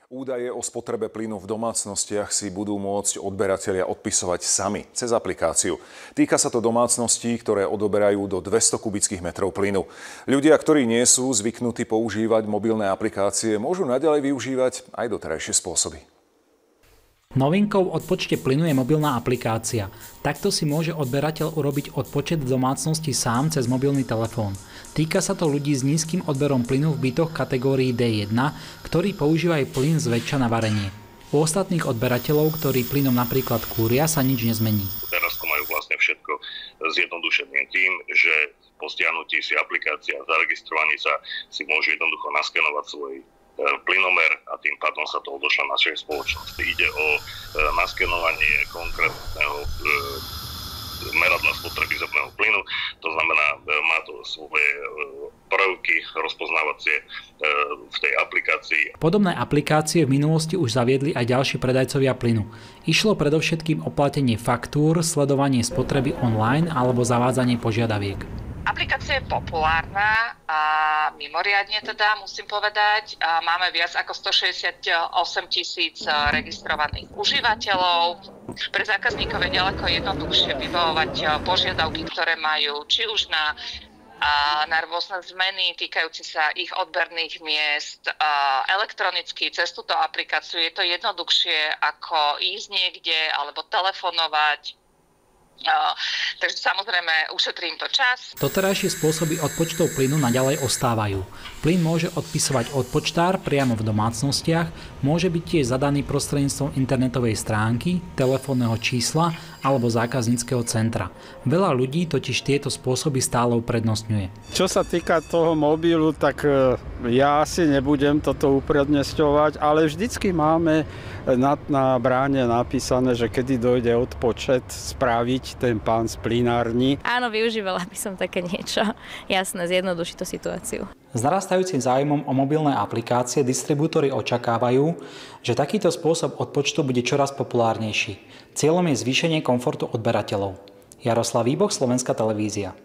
Údaje o spotrebe plynu v domácnostiach si budú môcť odberatelia odpisovať sami cez aplikáciu. Týka sa to domácností, ktoré odoberajú do 200 kubických metrov plynu. Ľudia, ktorí nie sú zvyknutí používať mobilné aplikácie, môžu naďalej využívať aj doterajšie spôsoby. Novinkou v odpočte plynu je mobilná aplikácia. Takto si môže odberateľ urobiť odpočet v domácnosti sám cez mobilný telefón. Týka sa to ľudí s nízkym odberom plynu v bytoch kategórii D1, ktorí používajú plyn zväčša na varenie. U ostatných odberateľov, ktorí plynom napríklad kúria, sa nič nezmení. Teraz to majú vlastne všetko zjednodušené tým, že po stiahnutí si aplikácia a zaregistrovaní sa si môžu jednoducho naskenovať svoj plynomer a tým pádom sa to odošla našej spoločnosti. Ide o naskenovanie konkrétneho meradla spotreby zemného plynu, to znamená, má to svoje prvky rozpoznávacie v tej aplikácii. Podobné aplikácie v minulosti už zaviedli aj ďalší predajcovia plynu. Išlo predovšetkým o platenie faktúr, sledovanie spotreby online alebo zavádzanie požiadaviek. Aplikácia je populárna a mimoriadne teda, musím povedať. Máme viac ako 168 000 registrovaných užívateľov. Pre zákazníkov je ďaleko jednoduchšie vybavovať požiadavky, ktoré majú či už na rôzne zmeny týkajúce sa ich odberných miest elektronicky cez túto aplikáciu. Je to jednoduchšie ako ísť niekde alebo telefonovať. Takže samozrejme ušetrím to čas. Doterajšie spôsoby odpočtov plynu naďalej ostávajú. Plyn môže odpisovať odpočtár priamo v domácnostiach, môže byť tiež zadaný prostredníctvom internetovej stránky, telefónneho čísla alebo zákazníckeho centra. Veľa ľudí totiž tieto spôsoby stále uprednostňuje. Čo sa týka toho mobilu, tak ja asi nebudem toto uprednostňovať, ale vždycky máme na bráne napísané, že kedy dojde odpočet spraviť ten pán z plynárni. Áno, využívala by som také niečo. Jasné, zjednoduší to situáciu. S narastajúcim záujmom o mobilné aplikácie distribútori očakávajú, že takýto spôsob odpočtu bude čoraz populárnejší. Cieľom je zvýšenie komfortu odberateľov. Jaroslav Výboch, Slovenská televízia.